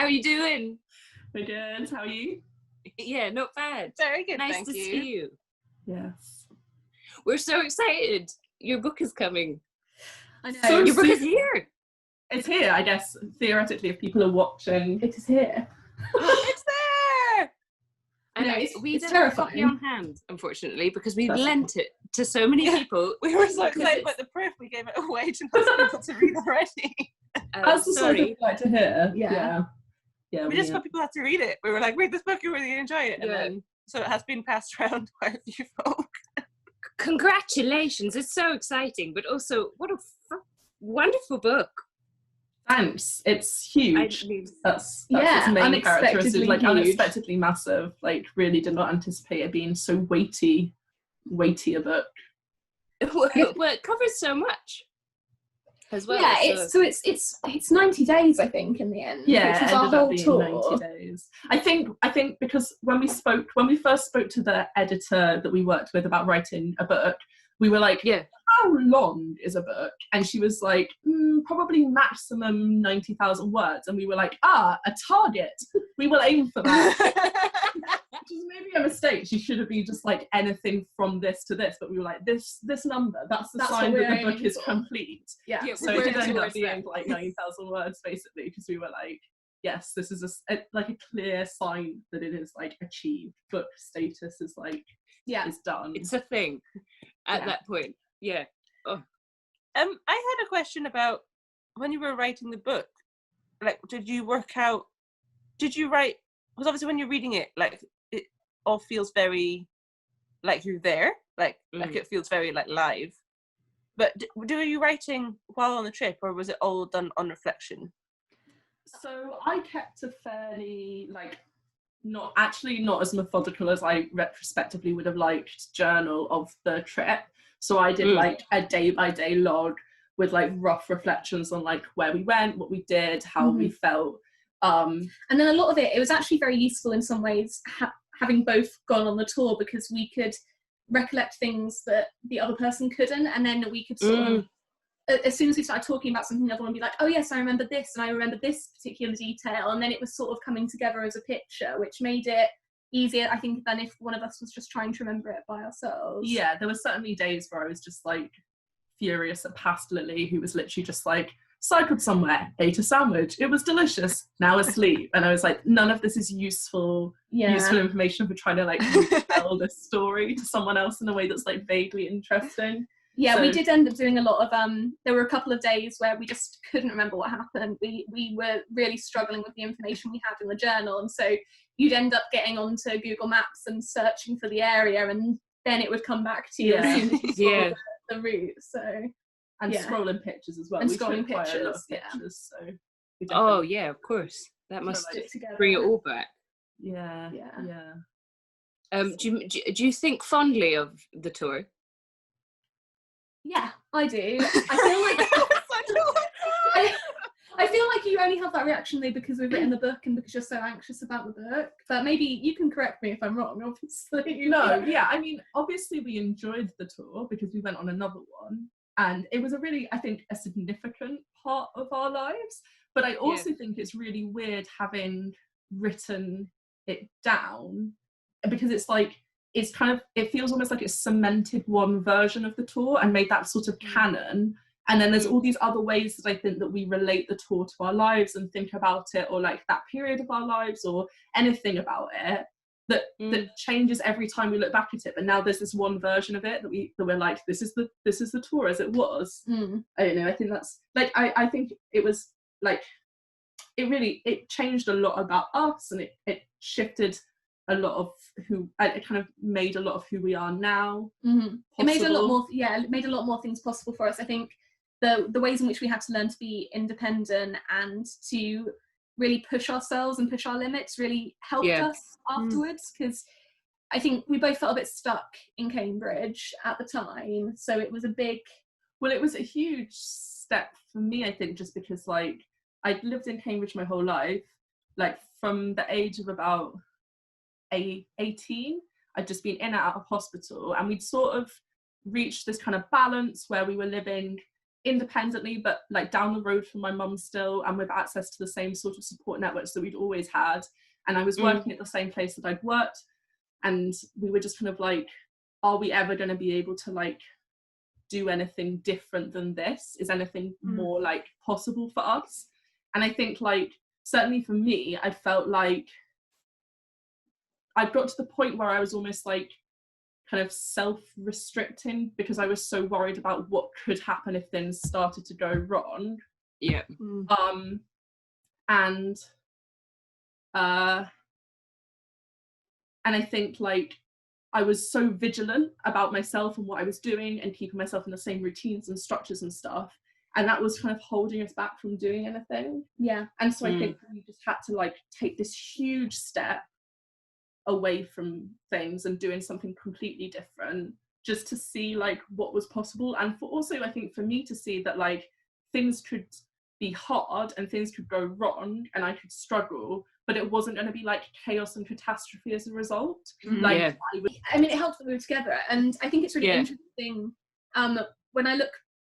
are you doing? We're good. How are you? Yeah, not bad. Very good, Nice thank to you. see you. Yes. We're so excited. Your book is coming. I know. So Your book soon. is here. It's here, I guess, theoretically, if people are watching. It is here. It's there! I know, it's we don't terrifying. have a copy on hand, unfortunately, because we That's lent it to so many people. We were so excited about the proof, we gave it away to lots of people to read already. That's the sort of thing Sorry. we like to hear. Yeah. Yeah, We just thought people had to read it. We were like, read this book, you really enjoy it. And Yeah. then, so it has been passed around by a few folk. Congratulations. It's so exciting, but also, what a wonderful book. Thanks. It's huge. I mean, That's Yeah, its main unexpectedly characteristic. Like huge. unexpectedly massive. Like really did not anticipate it being so weighty a book. well, it covers so much as well. Yeah, it's 90 days, I think, in the end. Yeah, which was it our ended up whole being tour. 90 days. I think because when we first spoke to the editor that we worked with about writing a book, we were like, yeah. how long is a book? And she was like, probably maximum 90,000 words. And we were like, a target. We will aim for that. Which is maybe a mistake. She should have been just like anything from this to this. But we were like, this number, that's the sign that the book is complete. Yeah. So it did end up being like 90,000 words basically, because we were like, yes, this is a clear sign that it is like achieved. Book status is like, is done. It's a thing at that point. Yeah. Oh. I had a question about when you were writing the book. Like, did you write? Because obviously, when you're reading it, like it all feels very like you're there. Like it feels very like live. But were you writing while on the trip, or was it all done on reflection? So I kept a fairly not as methodical as I retrospectively would have liked journal of the trip. So I did like a day by day log with like rough reflections on like where we went, what we did, how we felt. And then a lot of it was actually very useful in some ways, having both gone on the tour, because we could recollect things that the other person couldn't, and then we could sort of, as soon as we started talking about something, the other one would be like, oh yes, I remember this, and I remember this particular detail, and then it was sort of coming together as a picture, which made it easier, I think, than if one of us was just trying to remember it by ourselves. Yeah, there were certainly days where I was just like furious at past Lily, who was literally just like, cycled somewhere, ate a sandwich, it was delicious, now asleep. And I was like, none of this is useful information for trying to like tell this story to someone else in a way that's like vaguely interesting. Yeah, so, we did end up doing a lot of, there were a couple of days where we just couldn't remember what happened. We were really struggling with the information we had in the journal, and so you'd end up getting onto Google Maps and searching for the area, and then it would come back to you as soon as you saw the route. So, and scrolling pictures as well. And we scrolling took quite a lot of pictures, pictures, so Oh yeah, of course. That must bring it all back. Yeah. Do you think fondly of the tour? Yeah, I do. I feel like you only have that reaction though because we've written the book and because you're so anxious about the book. But maybe you can correct me if I'm wrong, obviously. No, yeah, I mean, obviously we enjoyed the tour because we went on another one, and it was a significant part of our lives. But I also think it's really weird having written it down, because it's like, it feels almost like it's cemented one version of the tour and made that sort of canon. And then there's all these other ways that I think that we relate the tour to our lives and think about it, or like that period of our lives or anything about it that changes every time we look back at it. But now there's this one version of it that we're like, this is the tour as it was. I don't know. I think that's like, I think it was like, it changed a lot about us, and it shifted a lot of it kind of made a lot of who we are now. It made a lot more. It made a lot more things possible for us. I think the ways in which we had to learn to be independent and to really push ourselves and push our limits really helped us afterwards, because I think we both felt a bit stuck in Cambridge at the time. So it was it was a huge step for me, I think, just because like I'd lived in Cambridge my whole life, like from the age of about 18, I'd just been in and out of hospital, and we'd sort of reached this kind of balance where we were living independently, but like down the road from my mum still, and with access to the same sort of support networks that we'd always had. And I was working at the same place that I'd worked, and we were just kind of like, are we ever going to be able to like do anything different than this? Is anything more like possible for us? And I think like certainly for me, I felt like I'd got to the point where I was almost like kind of self-restricting, because I was so worried about what could happen if things started to go wrong. Yeah. And I think like I was so vigilant about myself and what I was doing and keeping myself in the same routines and structures and stuff, and that was kind of holding us back from doing anything. Yeah. And so I think we just had to like take this huge step away from things and doing something completely different, just to see like what was possible, and for also I think for me to see that like things could be hard and things could go wrong and I could struggle, but it wasn't going to be like chaos and catastrophe as a result. Like I mean, it helped that we were together, and I think it's really interesting.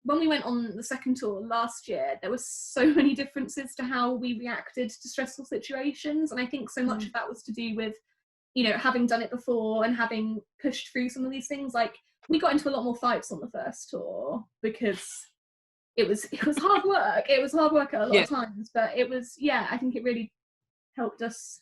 When we went on the second tour last year, there were so many differences to how we reacted to stressful situations, and I think so much of that was to do with, you know, having done it before and having pushed through some of these things. Like we got into a lot more fights on the first tour because it was hard work. It was hard work at a lot of times, but it was, I think it really helped us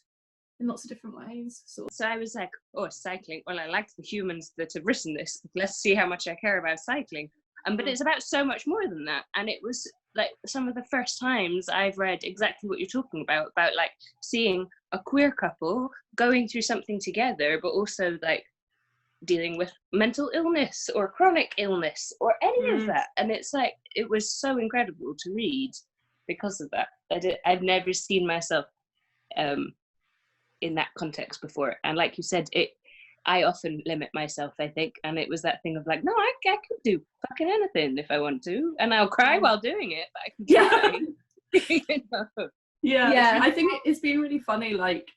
in lots of different ways. So I was like, oh, cycling. Well, I like the humans that have written this. Let's see how much I care about cycling. But it's about so much more than that. And it was like some of the first times I've read exactly what you're talking about like seeing a queer couple going through something together, but also like dealing with mental illness or chronic illness or any of that. And it's like, it was so incredible to read because of that. I've never seen myself in that context before. And like you said, I often limit myself, I think, and it was that thing of like, no, I could do fucking anything if I want to, and I'll cry while doing it, but I can try. You know? Yeah, I think it's been really funny, like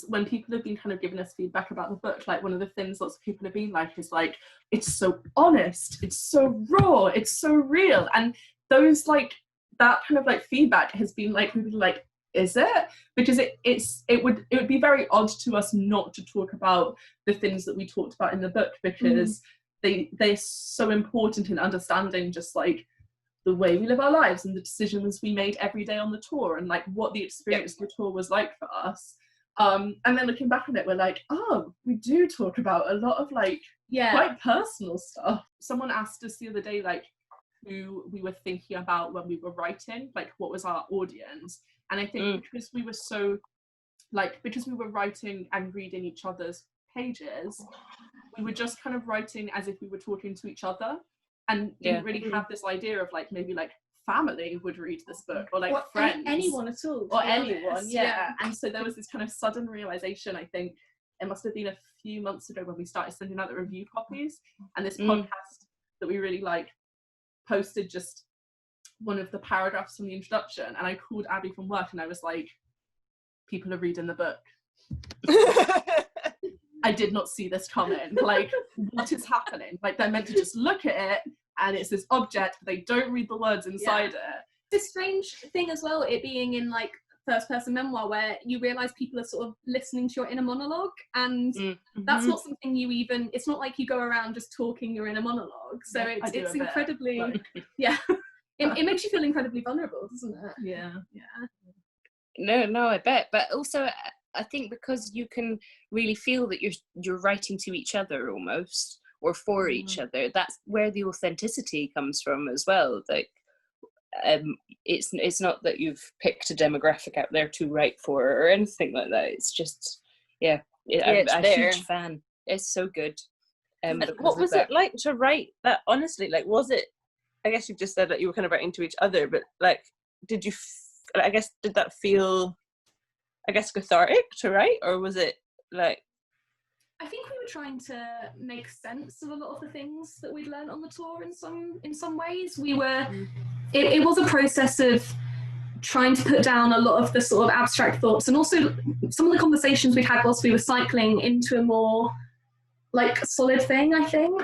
when people have been kind of giving us feedback about the book, like one of the things lots of people have been like is like, it's so honest, it's so raw, it's so real, and those like that kind of like feedback has been like really like, is it? Because it would be very odd to us not to talk about the things that we talked about in the book, because they're so important in understanding just like the way we live our lives and the decisions we made every day on the tour, and like what the experience of the tour was like for us. And then looking back on it, we're like, oh, we do talk about a lot of like quite personal stuff. Someone asked us the other day like who we were thinking about when we were writing, like what was our audience. And I think because we were writing and reading each other's pages, we were just kind of writing as if we were talking to each other, and didn't really have this idea of like maybe like family would read this book, or like friends, anyone at all, or anyone. And so there was this kind of sudden realization, I think it must have been a few months ago when we started sending out the review copies, and this podcast that we really like posted just one of the paragraphs from the introduction, and I called Abby from work and I was like, people are reading the book. I did not see this coming. Like, what is happening? Like, they're meant to just look at it and it's this object, but they don't read the words inside it. This strange thing as well, it being in like first person memoir, where you realize people are sort of listening to your inner monologue, and that's not something it's not like you go around just talking your inner monologue. So it's incredibly it makes you feel incredibly vulnerable, doesn't it? No, I bet. But also I think because you can really feel that you're writing to each other almost, or for each other, that's where the authenticity comes from as well. Like it's not that you've picked a demographic out there to write for or anything like that. It's just I'm a huge fan. It's so good. What was it like to write that honestly? Like, was it, I guess you've just said that you were kind of writing to each other, but like, did that feel, I guess, cathartic to write, or was it like? I think we were trying to make sense of a lot of the things that we'd learned on the tour in some ways. We were, it was a process of trying to put down a lot of the sort of abstract thoughts, and also some of the conversations we'd had whilst we were cycling into a more like solid thing, I think.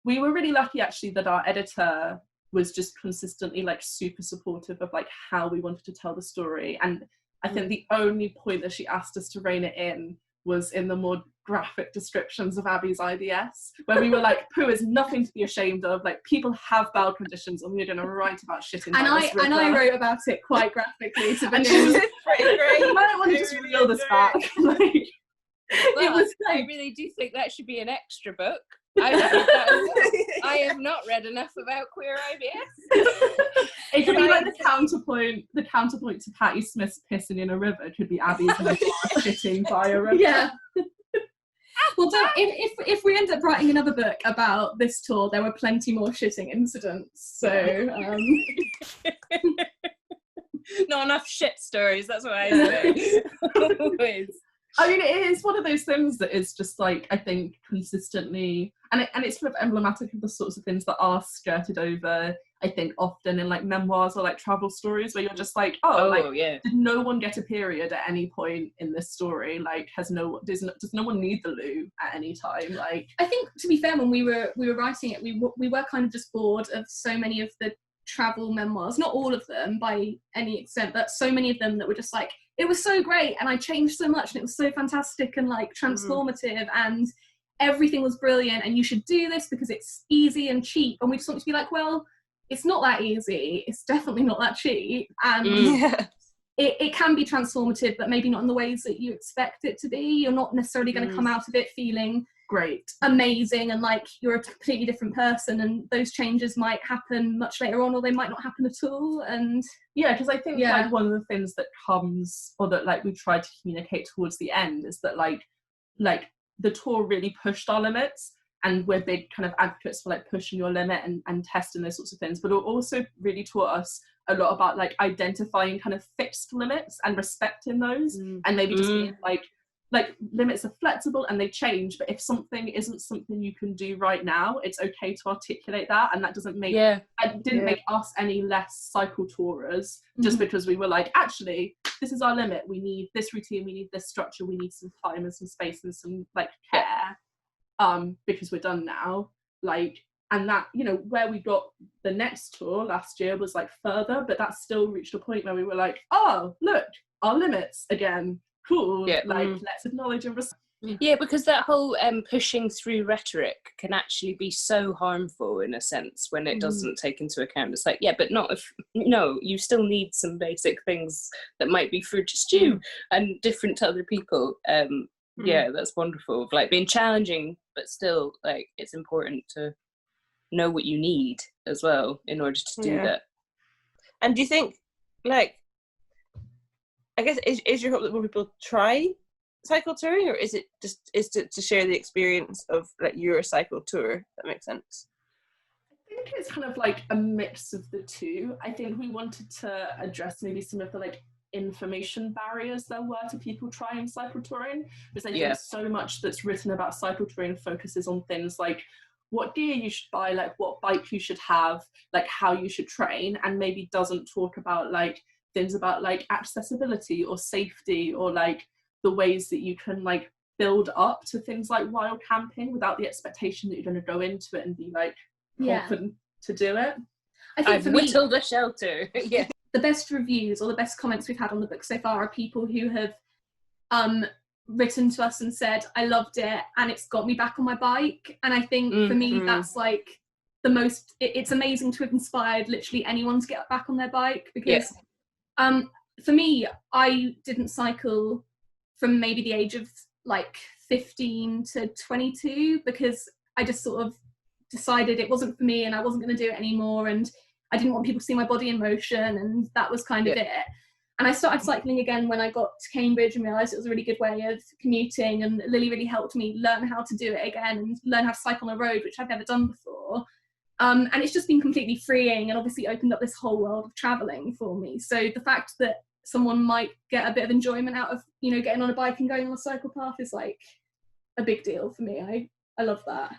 we were really lucky actually that our editor was just consistently like super supportive of like how we wanted to tell the story. And I think the only point that she asked us to rein it in was in the more graphic descriptions of Abby's IBS, where we were like, Pooh is nothing to be ashamed of. Like, people have bowel conditions, and we're going to write about shit in this river. And I wrote about it quite graphically. To and she was pretty great. You might want to just reel this back. Like, it was. I really do think that should be an extra book. I have not read enough about queer IBS. It could be like the counterpoint to Patti Smith's pissing in a river. It could be Abby's shitting by a river. Yeah. Well, if we end up writing another book about this tour, there were plenty more shitting incidents. So not enough shit stories. That's what I say. Always. I mean, it is one of those things that is just like, I think, consistently, and it's sort of emblematic of the sorts of things that are skirted over, I think, often in like memoirs or like travel stories, where you're just like, did no one get a period at any point in this story? Like, does no one need the loo at any time? Like, I think, to be fair, when we were writing it, we were kind of just bored of so many of the travel memoirs, not all of them by any extent, but so many of them that were just like, it was so great and I changed so much and it was so fantastic and like transformative and everything was brilliant and you should do this because it's easy and cheap. And we just want to be like, well, it's not that easy, it's definitely not that cheap, and it can be transformative, but maybe not in the ways that you expect it to be. You're not necessarily going to come out of it feeling great, amazing, and like you're a completely different person, and those changes might happen much later on, or they might not happen at all. And yeah, because I think like one of the things that comes, or that like we tried to communicate towards the end, is that like the tour really pushed our limits, and we're big kind of advocates for like pushing your limit and testing those sorts of things, but it also really taught us a lot about like identifying kind of fixed limits and respecting those, and maybe just being like limits are flexible and they change, but if something isn't something you can do right now, it's okay to articulate that, and that doesn't make it didn't make us any less cycle tourers just because we were like, actually this is our limit, we need this routine, we need this structure, we need some time and some space and some like care, because we're done now. Like, and that, you know, where we got the next tour last year was like further, but that still reached a point where we were like, oh look, our limits again, cool, let's acknowledge and respect. Yeah, because that whole pushing through rhetoric can actually be so harmful in a sense when it doesn't take into account. It's like, yeah, but not if, no, you still need some basic things that might be for just you and different to other people. Yeah, that's wonderful. Like being challenging, but still like it's important to know what you need as well in order to do that. And do you think, like, I guess, is your hope that more people try cycle touring, or is it just to share the experience of like your cycle tour? That makes sense. I think it's kind of like a mix of the two. I think we wanted to address maybe some of the like information barriers there were to people trying cycle touring, because I think so much that's written about cycle touring focuses on things like what gear you should buy, like what bike you should have, like how you should train, and maybe doesn't talk about like things about like accessibility or safety, or like the ways that you can like build up to things like wild camping without the expectation that you're going to go into it and be like confident to do it. I think I've whittled a shelter. The best reviews or the best comments we've had on the book so far are people who have written to us and said, I loved it and it's got me back on my bike. And I think for me that's like the most, it's amazing to have inspired literally anyone to get back on their bike, because for me, I didn't cycle from maybe the age of like 15 to 22 because I just sort of decided it wasn't for me and I wasn't going to do it anymore, and I didn't want people to see my body in motion, and that was kind of it. And I started cycling again when I got to Cambridge and realised it was a really good way of commuting, and Lily really helped me learn how to do it again and learn how to cycle on a road, which I've never done before. And it's just been completely freeing and obviously opened up this whole world of travelling for me. So the fact that someone might get a bit of enjoyment out of, you know, getting on a bike and going on a cycle path is like a big deal for me. I love that.